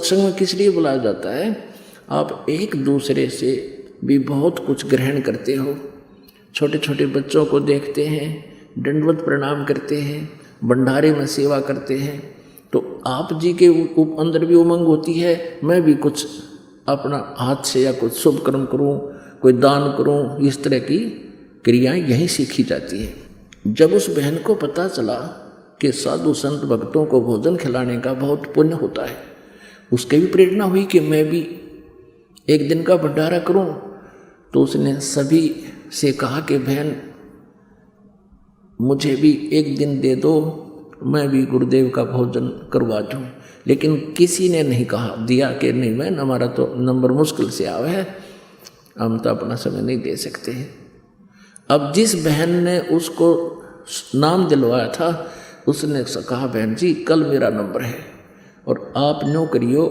सत्संग में किस लिए बुलाया जाता है? आप एक दूसरे से भी बहुत कुछ ग्रहण करते हो। छोटे छोटे बच्चों को देखते हैं, दंडवत प्रणाम करते हैं, भंडारे में सेवा करते हैं, तो आप जी के अंदर भी उमंग होती है, मैं भी कुछ अपना हाथ से या कुछ शुभ कर्म करूं, कोई दान करूं। इस तरह की क्रियाएं यहीं सीखी जाती हैं। जब उस बहन को पता चला कि साधु संत भक्तों को भोजन खिलाने का बहुत पुण्य होता है, उसके भी प्रेरणा हुई कि मैं भी एक दिन का भंडारा करूं। तो उसने सभी से कहा कि बहन मुझे भी एक दिन दे दो, मैं भी गुरुदेव का भोजन करवा दूं। लेकिन किसी ने नहीं कहा दिया कि नहीं बहन, हमारा तो नंबर मुश्किल से आवा है, हम तो अपना समय नहीं दे सकते हैं। अब जिस बहन ने उसको नाम दिलवाया था, उसने कहा बहन जी कल मेरा नंबर है और आप न्यों करियो,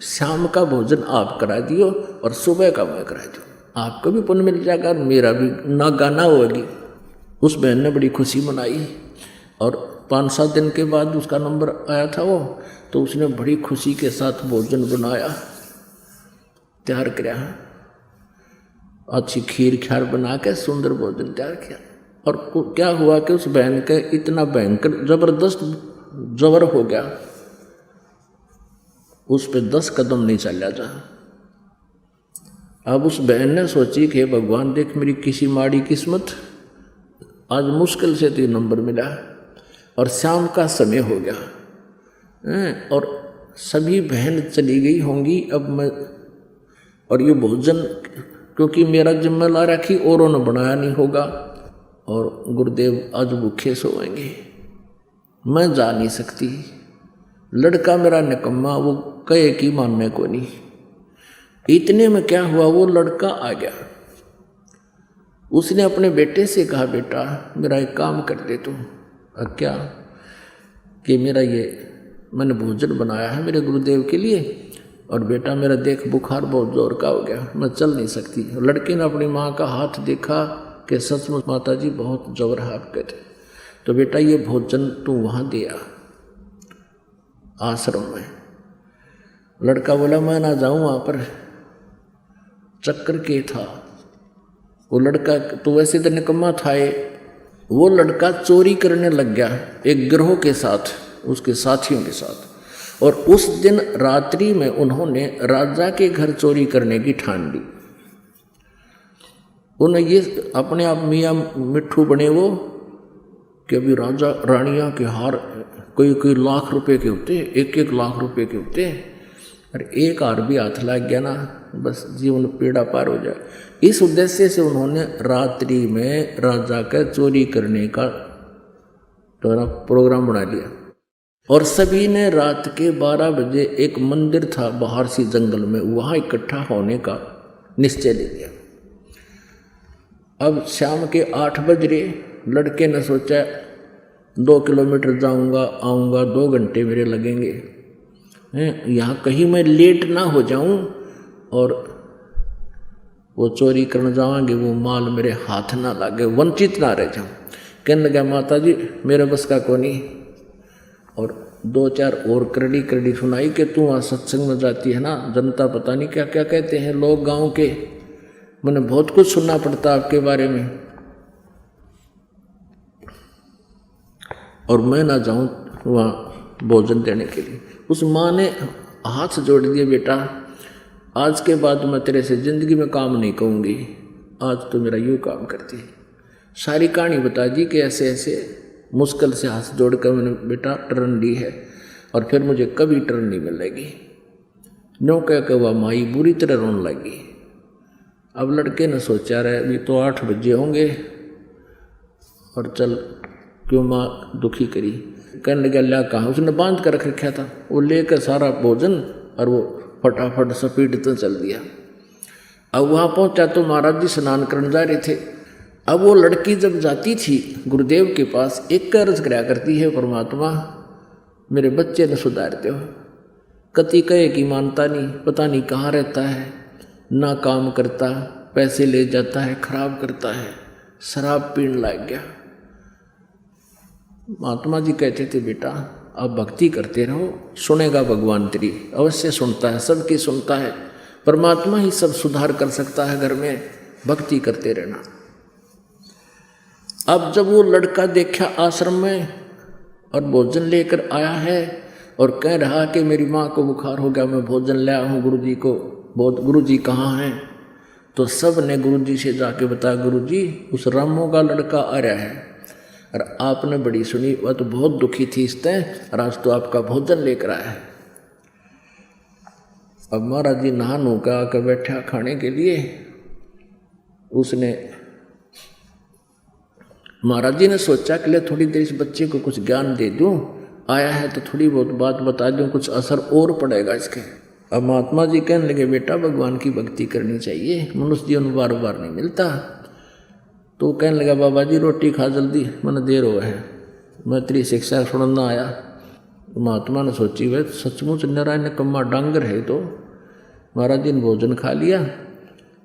शाम का भोजन आप करा दियो और सुबह का मैं करा दूँ, आपको भी पुण्य मिल जाएगा और मेरा भी ना गाना होगी। उस बहन ने बड़ी खुशी मनाई और 5-7 दिन के बाद उसका नंबर आया था वो, तो उसने बड़ी खुशी के साथ भोजन बनाया, तैयार किया, अच्छी खीर ख्यार बना के सुंदर भोजन तैयार किया। और क्या हुआ कि उस बहन के इतना भयंकर जबरदस्त जबर हो गया, उस पे 10 कदम नहीं चला जा। अब उस बहन ने सोची कि भगवान देख मेरी किसी माड़ी किस्मत, आज मुश्किल से तो नंबर मिला और शाम का समय हो गया और सभी बहन चली गई होंगी। अब मैं और ये भोजन क्योंकि मेरा जिम्मा ला रखी औरों ने बनाया नहीं होगा और गुरुदेव आज भूखे सोएंगे, मैं जा नहीं सकती। लड़का मेरा निकम्मा, वो कहे कि मानने को नहीं। इतने में क्या हुआ, वो लड़का आ गया। उसने अपने बेटे से कहा बेटा मेरा एक काम कर दे तू। क्या? कि मेरा ये मैंने भोजन बनाया है मेरे गुरुदेव के लिए और बेटा मेरा देख बुखार बहुत जोर का हो गया, मैं चल नहीं सकती। लड़के ने अपनी माँ का हाथ देखा कि सचमुच माता जी बहुत जोर है आपके थे, तो बेटा ये भोजन तू वहाँ दिया आश्रम में। लड़का बोला मैं ना जाऊँ वहाँ पर, चक्कर के था। वो लड़का तो वैसे तो निकम्मा था, वो लड़का चोरी करने लग गया एक गिरोह के साथ, उसके साथियों के साथ। और उस दिन रात्रि में उन्होंने राजा के घर चोरी करने की ठान ली। उन्हें ये अपने आप मियाँ मिट्ठू बने वो कि अभी राजा रानियाँ के हार कोई कोई लाख रुपए के होते, 1-1 लाख रुपए के होते, और एक हार भी हाथ लग गया ना बस जीवन पीड़ा पार हो जाए। इस उद्देश्य से उन्होंने रात्रि में राजा का चोरी करने का प्रोग्राम बना लिया और सभी ने रात के 12 बजे एक मंदिर था बाहर सी जंगल में, वहाँ इकट्ठा होने का निश्चय ले लिया। अब शाम के 8 बज रहे, लड़के ने सोचा 2 किलोमीटर जाऊंगा आऊँगा, 2 घंटे मेरे लगेंगे, यहाँ कहीं मैं लेट ना हो जाऊं और वो चोरी करने जावांगे वो माल मेरे हाथ ना लगे, वंचित ना रह जाऊं। कहने लगा माता जी मेरे बस का को नहीं। और 2-4 और करड़ी सुनाई कि तू वहाँ सत्संग में जाती है ना, जनता पता नहीं क्या क्या कहते हैं लोग गांव के, मैंने बहुत कुछ सुनना पड़ता आपके बारे में, और मैं ना जाऊं वहाँ भोजन देने के लिए। उस माँ ने हाथ जोड़ दिए, बेटा आज के बाद मैं तेरे से ज़िंदगी में काम नहीं कहूँगी, आज तो मेरा यूँ काम करती है। सारी कहानी बता दी कि ऐसे ऐसे मुश्किल से हाथ जोड़कर मैंने बेटा टर्न ली है और फिर मुझे कभी टर्न नहीं मिलेगी। न्यों कह के वह माई बुरी तरह रोने लगी। अब लड़के ने सोचा रहे अभी तो 8 बजे होंगे और चल क्यों माँ दुखी करी। कहने लगा ल्या कहाँ, उसने बांध कर रख रखा था, वो लेकर सारा भोजन और वो फटाफट स्पीड तो चल दिया। अब वहाँ पहुँचा तो महाराज जी स्नान करने जा रहे थे। अब वो लड़की जब जाती थी गुरुदेव के पास, एक अर्ज कराया करती है परमात्मा मेरे बच्चे ने सुधारते हो। कति कहे कि मानता नहीं, पता नहीं कहाँ रहता है, ना काम करता, पैसे ले जाता है, खराब करता है, शराब पीने लग गया। महात्मा जी कहते थे बेटा आप भक्ति करते रहो, सुनेगा भगवान तेरी, अवश्य सुनता है, सबकी सुनता है। परमात्मा ही सब सुधार कर सकता है घर में, भक्ति करते रहना। अब जब वो लड़का देखा आश्रम में और भोजन लेकर आया है और कह रहा कि मेरी माँ को बुखार हो गया, मैं भोजन ले आया हूँ गुरुजी को, बहुत गुरुजी कहाँ हैं? तो सब ने गुरुजी से जाके बताया, गुरुजी उस रामू का लड़का आ रहा है और आपने बड़ी सुनी, वह तो बहुत दुखी थी इससे और आज तो आपका भोजन लेकर आया है। अब महाराज जी नहा का आकर बैठा खाने के लिए। उसने महाराज जी ने सोचा कि ले थोड़ी देर इस बच्चे को कुछ ज्ञान दे दूं, आया है तो थोड़ी बहुत बात बता दूं, कुछ असर और पड़ेगा इसके। अब महात्मा जी कहने लगे, बेटा भगवान की भक्ति करनी चाहिए, मनुष्य जीवन बार बार नहीं मिलता। तो कहने लगा, बाबा जी रोटी खा जल्दी, मैंने देर हो है, मैं तेरी शिक्षा सुनना आया। महात्मा ने सोची, वह सचमुच नारायण कम्मा डांगर है। तो महाराज जी ने भोजन खा लिया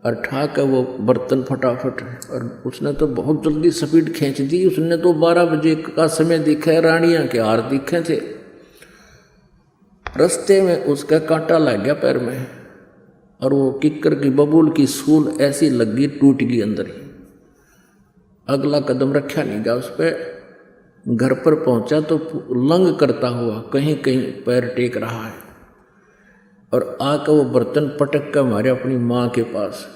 और ठाक वो बर्तन फटाफट, और उसने तो बहुत जल्दी स्पीड खींच दी। उसने तो 12 बजे का समय दिखा, रानियां के हार दिखे थे। रास्ते में उसका कांटा लग गया पैर में और वो किक्कर की बबूल की सूल ऐसी लगी, टूट गई अंदर ही। अगला कदम रखा नहीं गया उस पर। घर पर पहुंचा तो लंग करता हुआ कहीं कहीं पैर टेक रहा है और आकर वो बर्तन पटक कर मारे अपनी माँ के पास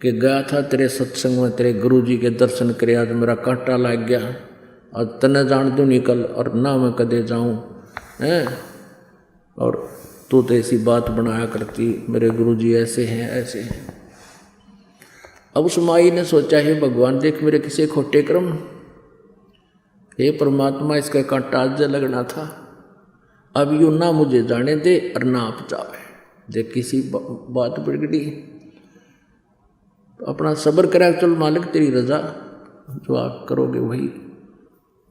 कि गया था तेरे सत्संग में, तेरे गुरुजी के दर्शन करे, आज मेरा कांटा लग गया, आज तने जान दूँ निकल और ना मैं कदे जाऊँ हैं, और तू तो ऐसी बात बनाया करती, मेरे गुरुजी ऐसे हैं ऐसे हैं। अब उस माई ने सोचा, हे भगवान देख मेरे किसी खोटे कर्म, हे परमात्मा इसका कांटा आज लगना था, अब यूँ ना मुझे जाने दे और ना आप जावे। देख किसी बात बिगड़ी, अपना सब्र करा, चल मालिक तेरी रजा, जो आप करोगे वही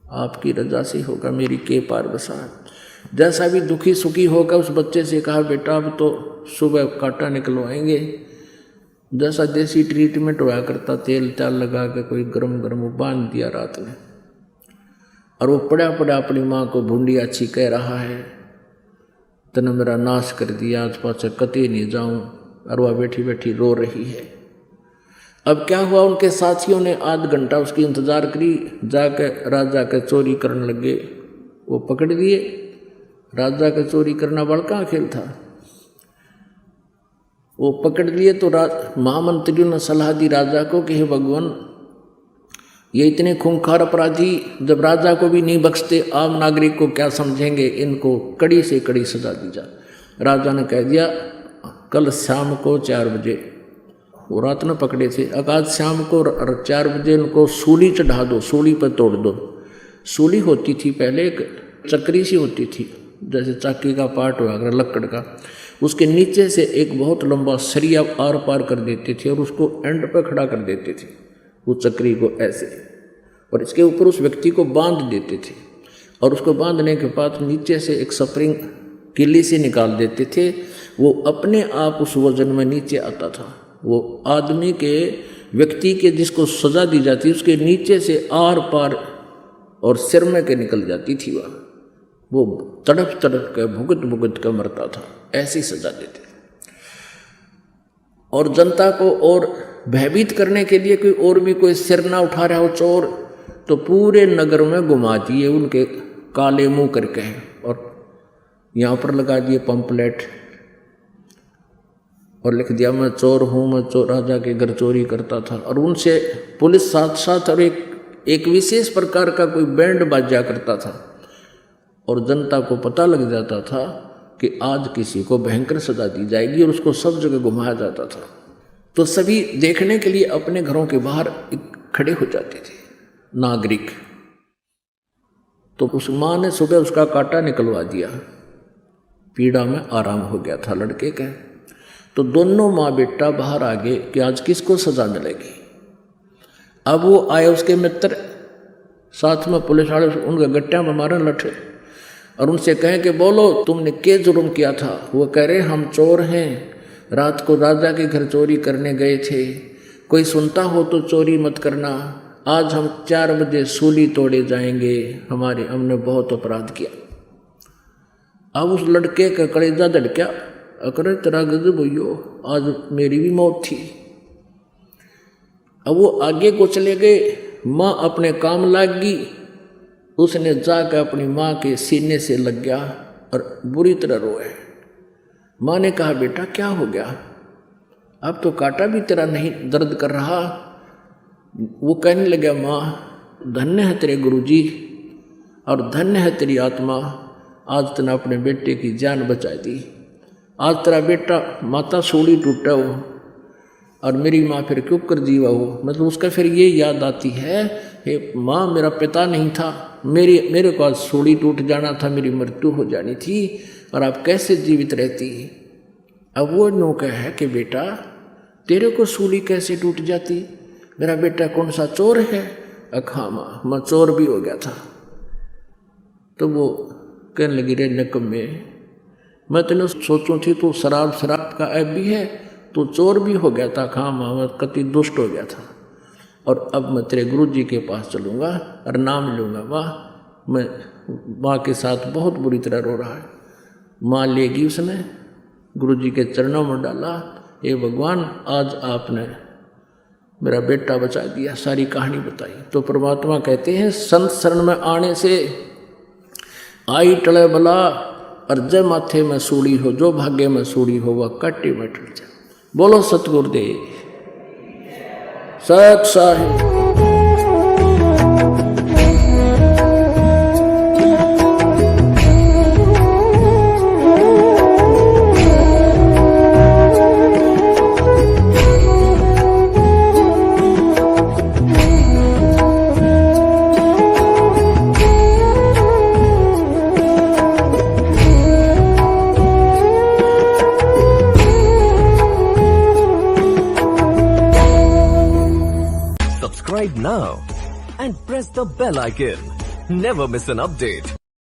आपकी रजा से होगा, मेरी के पार बसा। जैसा भी दुखी सुखी होकर उस बच्चे से कहा, बेटा अब तो सुबह कांटा निकलवाएंगे। जैसा देसी ट्रीटमेंट हुआ करता, तेल चाल लगा के कोई गरम गरम बांध दिया रात में, और वो पड़ा पड़ा अपनी माँ को भूंडी अच्छी कह रहा है, तने मेरा नाश कर दिया, आज पास कतई नहीं जाऊं, और वह बैठी बैठी रो रही है। अब क्या हुआ, उनके साथियों ने आध घंटा उसकी इंतजार करी, जाकर राजा के चोरी करने लगे, वो पकड़ लिए। राजा का चोरी करना बड़का खेल था, वो पकड़ लिए। तो महामंत्रियों ने सलाह दी राजा को कि हे भगवान, ये इतने खूंखार अपराधी जब राजा को भी नहीं बख्शते, आम नागरिक को क्या समझेंगे, इनको कड़ी से कड़ी सजा दी जाए। राजा ने कह दिया, कल शाम को 4 बजे, वो रात में पकड़े थे, आज शाम को 4 बजे इनको सूली चढ़ा दो, सूली पर तोड़ दो। सूली होती थी पहले, एक चक्री सी होती थी, जैसे चाकी का पार्ट हुआ अगर लकड़ का, उसके नीचे से एक बहुत लंबा सरिया आर पार कर देते थे और उसको एंड पर खड़ा कर देते थे, वो चक्री को ऐसे, और इसके ऊपर उस व्यक्ति को बांध देते थे। और उसको बांधने के बाद नीचे से एक स्प्रिंग किल्ली से निकाल देते थे, वो अपने आप उस वजन में नीचे आता था। वो आदमी के, व्यक्ति के जिसको सजा दी जाती उसके नीचे से आर पार और सिर में के निकल जाती थी, वो तड़प तड़प के भुगत भुगत कर मरता था, ऐसी सजा देते। और जनता को और भयभीत करने के लिए कोई और भी कोई सिर ना उठा रहा हो चोर, तो पूरे नगर में घुमा दिए उनके काले मुंह करके, और यहाँ पर लगा दिए पंपलेट और लिख दिया, मैं चोर हूँ, मैं चोर, राजा के घर चोरी करता था। और उनसे पुलिस साथ साथ और एक विशेष प्रकार का कोई बैंड बाजा करता था, और जनता को पता लग जाता था कि आज किसी को भयंकर सजा दी जाएगी, और उसको सब जगह घुमाया जाता था। तो सभी देखने के लिए अपने घरों के बाहर खड़े हो जाते थे नागरिक। तो उस माँ ने सुबह उसका कांटा निकलवा दिया, पीड़ा में आराम हो गया था लड़के का। तो दोनों माँ बेटा बाहर आ गए कि आज किसको सजा मिलेगी। अब वो आए उसके मित्र, साथ में पुलिस वाले उनके गट्टियां में मारने लगे और उनसे कहें कि बोलो तुमने क्या जुर्म किया था। वो कह रहे हम चोर हैं, रात को राजा के घर चोरी करने गए थे, कोई सुनता हो तो चोरी मत करना, आज हम 4 बजे सूली तोड़े जाएंगे, हमने बहुत अपराध किया। अब उस लड़के का कलेजा धड़का, अरे तेरा गजब भइयो, आज मेरी भी मौत थी। अब वो आगे को चले गए, माँ अपने काम लग गई। उसने जाकर अपनी माँ के सीने से लग गया और बुरी तरह रोए। माँ ने कहा, बेटा क्या हो गया, अब तो कांटा भी तेरा नहीं दर्द कर रहा। वो कहने लगा, माँ धन्य है तेरे गुरुजी और धन्य है तेरी आत्मा, आज तूने अपने बेटे की जान बचा दी। आज तेरा बेटा माता सोड़ी टूटा हो और मेरी माँ फिर क्यों कर जीवा हो। मतलब उसका फिर ये याद आती है, हे माँ मेरा पिता नहीं था, मेरे को आज सोड़ी टूट जाना था, मेरी मृत्यु हो जानी थी और आप कैसे जीवित रहती। अब वो नौका है कि बेटा तेरे को सूली कैसे टूट जाती, मेरा बेटा कौन सा चोर है। हाँ माँ, मैं चोर भी हो गया था। तो वो कहने लगी, रे नकम्मे, मैं तेने सोचूं थी तू शराब का ऐप भी है, तू चोर भी हो गया था। हाँ माँ, मैं कति दुष्ट हो गया था और अब मैं तेरे गुरु जी के पास चलूँगा और नाम लूँगा। माँ मैं माँ के साथ बहुत बुरी तरह रो रहा है। माँ लेगी, उसने गुरु जी के चरणों में डाला, हे भगवान आज आपने मेरा बेटा बचा दिया। सारी कहानी बताई। तो परमात्मा कहते हैं, संत शरण में आने से आई टले बला और जय माथे में सूड़ी हो, जो भाग्य में सूड़ी हो वह कट्टी में टल जाए। बोलो सतगुरुदेव सत Sahib. Subscribe now and press the bell icon. Never miss an update.